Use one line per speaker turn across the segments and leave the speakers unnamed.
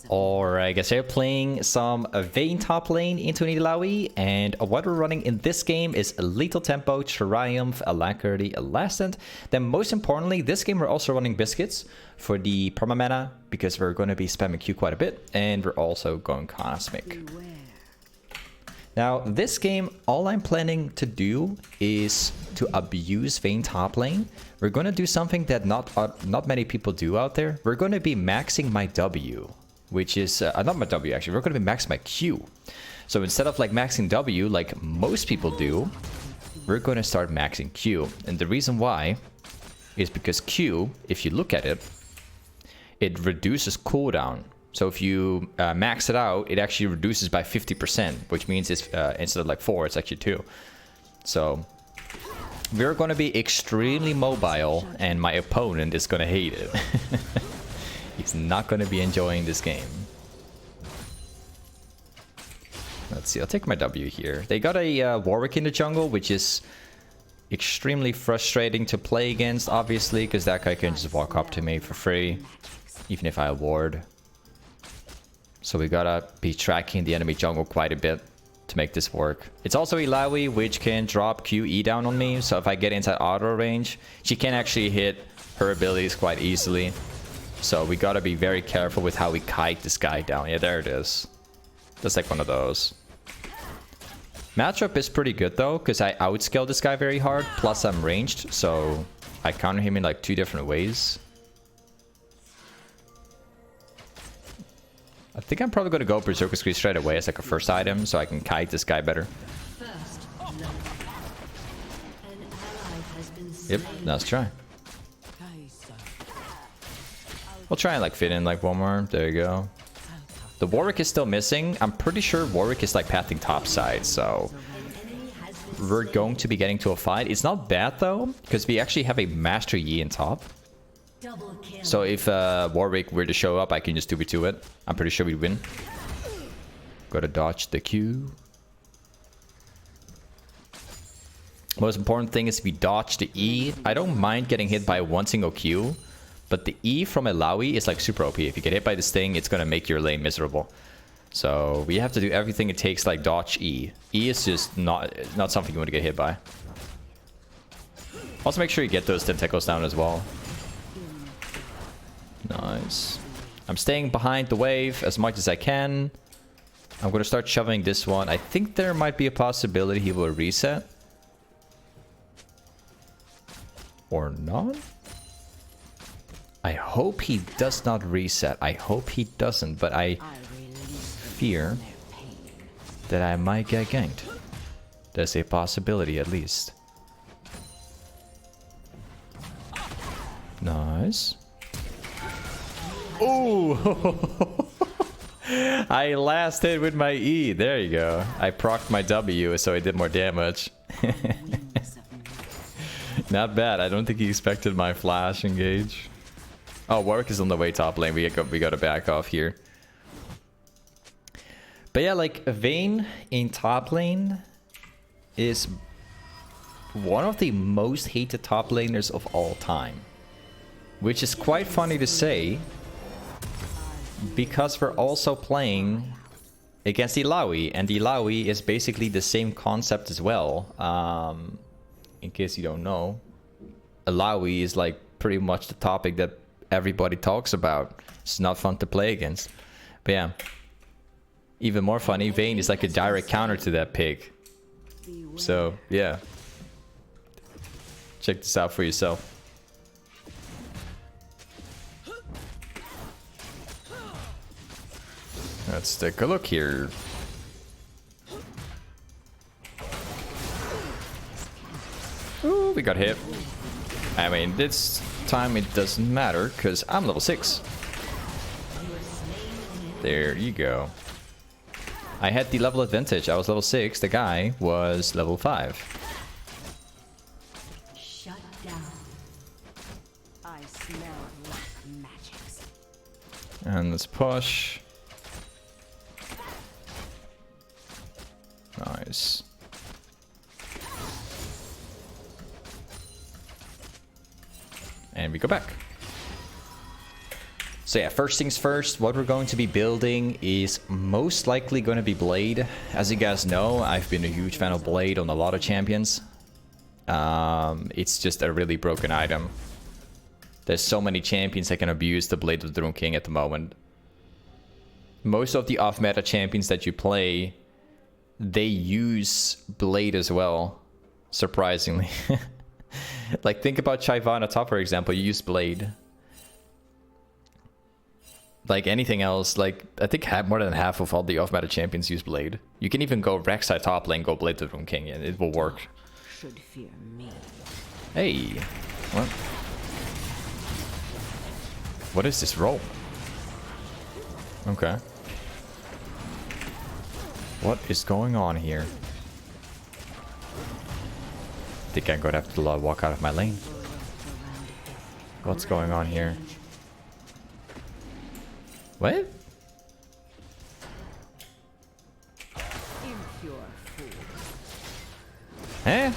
Alright guys, we're playing some Vayne top lane into an Illaoi, and what we're running in this game is a Lethal Tempo, Triumph, Alacrity, Elastant. Then most importantly, this game we're also running Biscuits for the permamana, because we're going to be spamming Q quite a bit, and we're also going Cosmic. Now this game, all I'm planning to do is to abuse Vayne top lane. We're going to do something that not many people do out there. We're going to be maxing my W. Which is, not my W actually, we're going to be maxing my Q. So instead of like maxing W like most people do, we're going to start maxing Q. And the reason why is because Q, if you look at it, it reduces cooldown. So if you max it out, it actually reduces by 50%, which means it's instead of like 4, it's actually 2. So we're going to be extremely mobile, and my opponent is going to hate it. He's not going to be enjoying this game. Let's see, I'll take my W here. They got a Warwick in the jungle, which is extremely frustrating to play against, obviously, because that guy can just walk up to me for free, even if I ward. So we gotta be tracking the enemy jungle quite a bit to make this work. It's also Illaoi, which can drop QE down on me, so if I get inside auto range, she can actually hit her abilities quite easily. So we gotta be very careful with how we kite this guy down. Yeah, there it is. That's like one of those. Matchup is pretty good though, because I outscale this guy very hard. Plus I'm ranged, so I counter him in like 2 different ways. I think I'm probably gonna go Berserker Squeeze straight away as like a first item, so I can kite this guy better. Yep, let's try. We'll try and like fit in like one more. There you go. The Warwick is still missing. I'm pretty sure Warwick is like pathing top side, so we're going to be getting to a fight. It's not bad though, because we actually have a Master Yi in top. So if Warwick were to show up, I can just 2v2 it. I'm pretty sure we win. Gotta dodge the Q. Most important thing is we dodge the E. I don't mind getting hit by one single Q. But the E from Illaoi is like super OP. If you get hit by this thing, it's gonna make your lane miserable. So we have to do everything it takes, like dodge E. E is just not something you want to get hit by. Also make sure you get those tentacles down as well. Nice. I'm staying behind the wave as much as I can. I'm gonna start shoving this one. I think there might be a possibility he will reset. Or not? I hope he does not reset. I hope he doesn't, but I fear that I might get ganked. There's a possibility at least. Nice. Oh! I last hit with my E. There you go. I procced my W so I did more damage. Not bad. I don't think he expected my flash engage. Oh, Warwick is on the way top lane. We gotta back off here. But yeah, like Vayne in top lane is one of the most hated top laners of all time. Which is quite funny to say, because we're also playing against Illaoi, and Illaoi is basically the same concept as well. In case you don't know, Illaoi is like pretty much the topic that everybody talks about. It's not fun to play against. But yeah, even more funny, Vayne is like a direct counter to that pick. So yeah, check this out for yourself. Let's take a look here. Ooh, we got hit. I mean, this time it doesn't matter because I'm level 6. There you go. I had the level advantage. I was level 6. The guy was level 5.
Shut down. I smell like magics.
And let's push. Nice. And we go back. So yeah, first things first, what we're going to be building is most likely going to be Blade. As you guys know, I've been a huge fan of Blade on a lot of champions. It's just a really broken item. There's so many champions that can abuse the Blade of the Rune King at the moment. Most of the off-meta champions that you play, they use Blade as well, surprisingly. Like, think about Shyvana top, for example, you use Blade. Like anything else, like, I think more than half of all the off-meta champions use Blade. You can even go Rek'Sai top lane, go Blade to the Rune King, and it will work.
Should fear me.
Hey, what? What is this roll? Okay. What is going on here? I think I'm gonna have to walk out of my lane. What's going on here? What?
Impure fool.
Eh?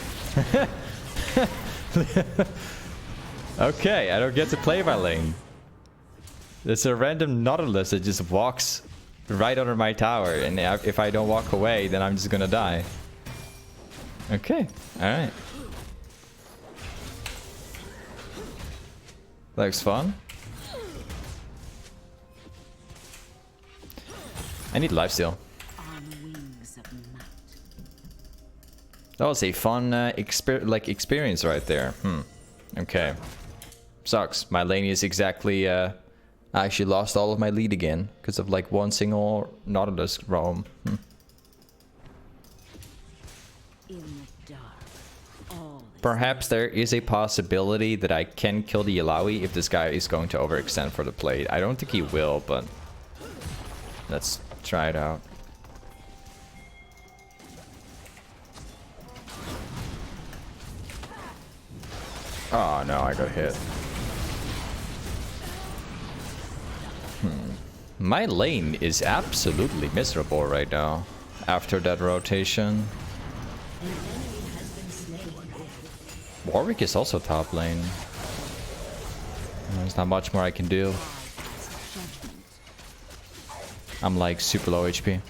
Okay, I don't get to play my lane. There's a random Nautilus that just walks right under my tower, and if I don't walk away, then I'm just gonna die. Okay, alright. Looks fun. I need lifesteal.
On wings of night.
That was a fun experience right there. Okay. Sucks. My lane is exactly... I actually lost all of my lead again because of like one single Nautilus roam.
In the dark, all is
Perhaps there is a possibility that I can kill the Illaoi if this guy is going to overextend for the plate. I don't think he will, but let's try it out. Oh no, I got hit. My lane is absolutely miserable right now after that rotation. Warwick is also top lane. There's not much more I can do. I'm like super low HP.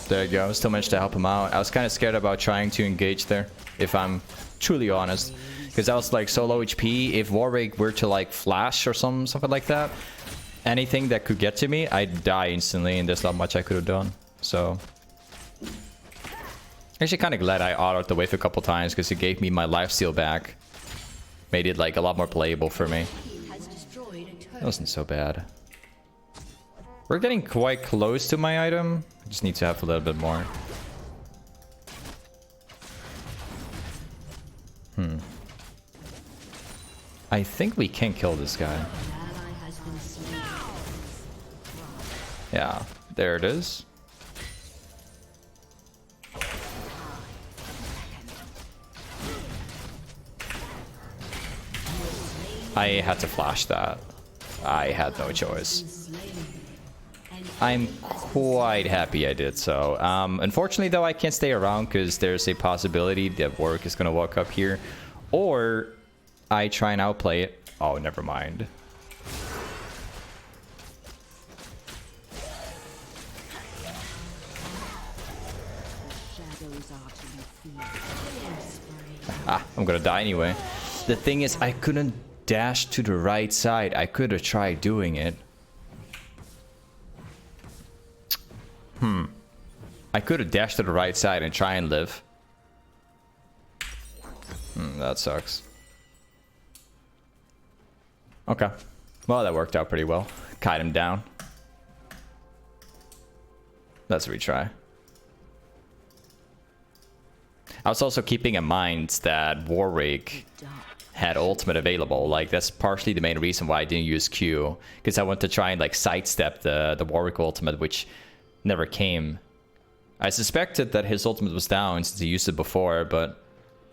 There you go, still managed to help him out. I was kind of scared about trying to engage there, if I'm truly honest. Because I was like so low HP, if Warwick were to like flash or something like that, anything that could get to me, I'd die instantly and there's not much I could have done. So... actually kind of glad I autoed the wave a couple times because it gave me my lifesteal back. Made it like a lot more playable for me. That wasn't so bad. We're getting quite close to my item. I just need to have a little bit more. I think we can kill this guy. Yeah, there it is. I had to flash that. I had no choice. I'm quite happy I did so. Unfortunately though, I can't stay around because there's a possibility that Warwick is going to walk up here. Or I try and outplay it. Oh, never mind. Ah, I'm gonna die anyway. The thing is, I couldn't dash to the right side. I could have tried doing it. I could have dashed to the right side and try and live. That sucks. Okay. Well, that worked out pretty well. Kite him down. Let's retry. I was also keeping in mind that Warwick had ultimate available. Like, that's partially the main reason why I didn't use Q. Because I wanted to try and, like, sidestep the Warwick ultimate, which never came. I suspected that his ultimate was down since he used it before, but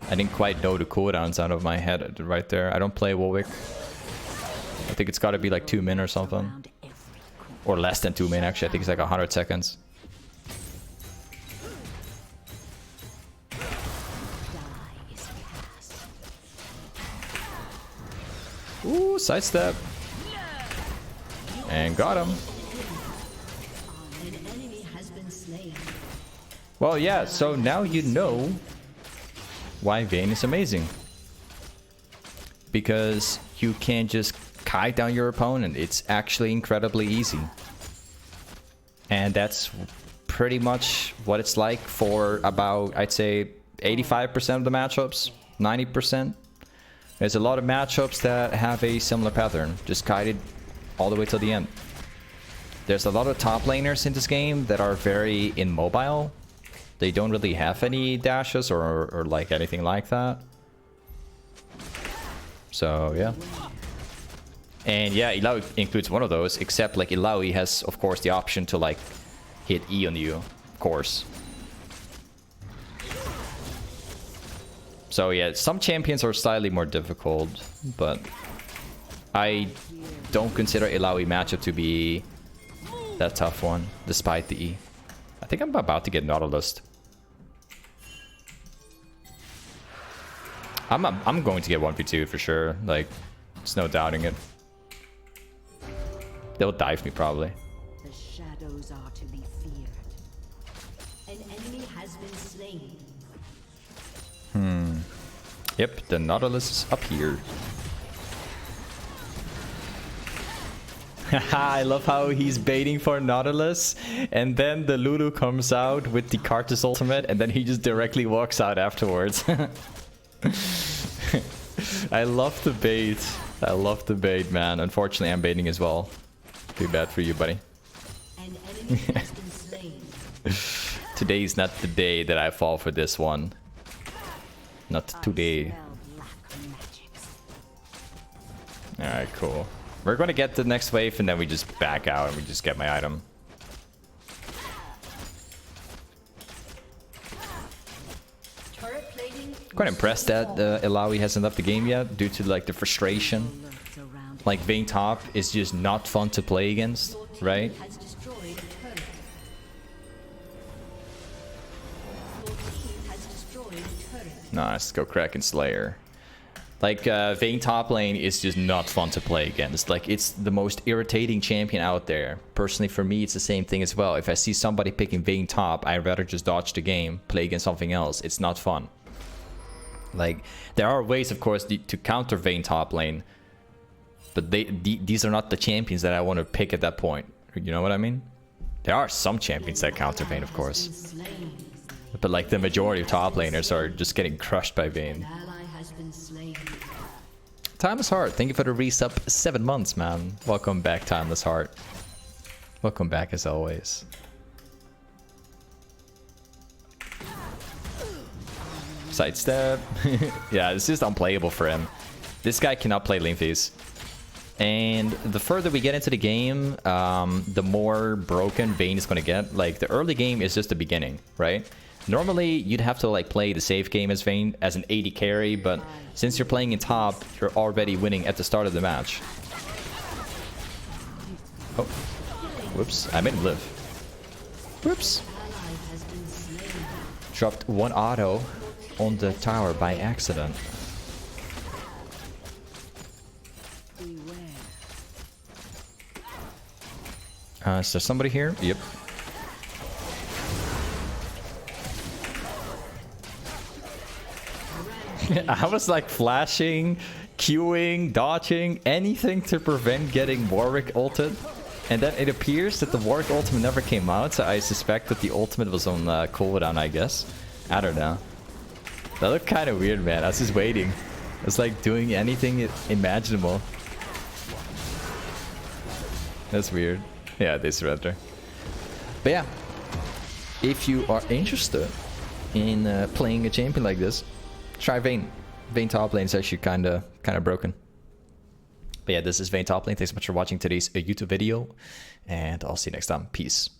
I didn't quite know the cooldowns out of my head right there. I don't play Warwick. I think it's got to be like 2 min or something. Or less than 2 min, actually. I think it's like 100 seconds. Ooh, sidestep. And got him. Well, yeah, so now you know why Vayne is amazing. Because you can just kite down your opponent. It's actually incredibly easy. And that's pretty much what it's like for about, I'd say, 85% of the matchups, 90%. There's a lot of matchups that have a similar pattern. Just kite it all the way to the end. There's a lot of top laners in this game that are very immobile. They don't really have any dashes or like anything like that. So yeah. And yeah, Illaoi includes one of those, except like Illaoi has of course the option to like hit E on you, of course. So yeah, some champions are slightly more difficult, but I don't consider Illaoi matchup to be that tough one, despite the E. I think I'm about to get Nautilus. I'm going to get 1v2 for sure, like, there's no doubting it. They'll dive me probably.
The shadows are to be feared. An enemy has been slain.
Yep, the Nautilus is up here. I love how he's baiting for Nautilus, and then the Lulu comes out with the Karthus ultimate, and then he just directly walks out afterwards. I love the bait. I love the bait, man. Unfortunately, I'm baiting as well. Too bad for you, buddy.
An enemy has been slain.
Today's not the day that I fall for this one. Not today. Alright, cool. We're gonna get the next wave and then we just back out and we just get my item. Quite impressed that Illaoi hasn't left the game yet due to like the frustration. Like Vayne top is just not fun to play against, right? Nice, go Kraken Slayer. Like Vayne top lane is just not fun to play against. Like it's the most irritating champion out there. Personally for me it's the same thing as well. If I see somebody picking Vayne top, I'd rather just dodge the game, play against something else. It's not fun. Like there are ways of course to counter Vayne top lane, but these are not the champions that I want to pick at that point. You know what I mean? There are some champions that counter Vayne of course, but like the majority of top laners are just getting crushed by Vayne. Timeless Heart, thank you for the resub. 7 months, man. Welcome back, Timeless Heart. Welcome back as always. Sidestep. Yeah, it's just unplayable for him. This guy cannot play lane phase. And the further we get into the game, the more broken Vayne is going to get. Like, the early game is just the beginning, right? Normally, you'd have to like play the safe game as Vayne, as an AD carry, but since you're playing in top, you're already winning at the start of the match. Oh. Whoops, I made him live. Whoops. Dropped one auto on the tower by accident. Is there somebody here? Yep. I was like flashing, queuing, dodging, anything to prevent getting Warwick ulted. And then it appears that the Warwick ultimate never came out, so I suspect that the ultimate was on cooldown, I guess. I don't know. That looked kind of weird, man. I was just waiting. I was like doing anything imaginable. That's weird. Yeah, this surrender. But yeah, if you are interested in playing a champion like this, try Vayne. Vayne top lane is actually kind of broken. But yeah, this is Vayne top lane. Thanks so much for watching today's YouTube video, and I'll see you next time. Peace.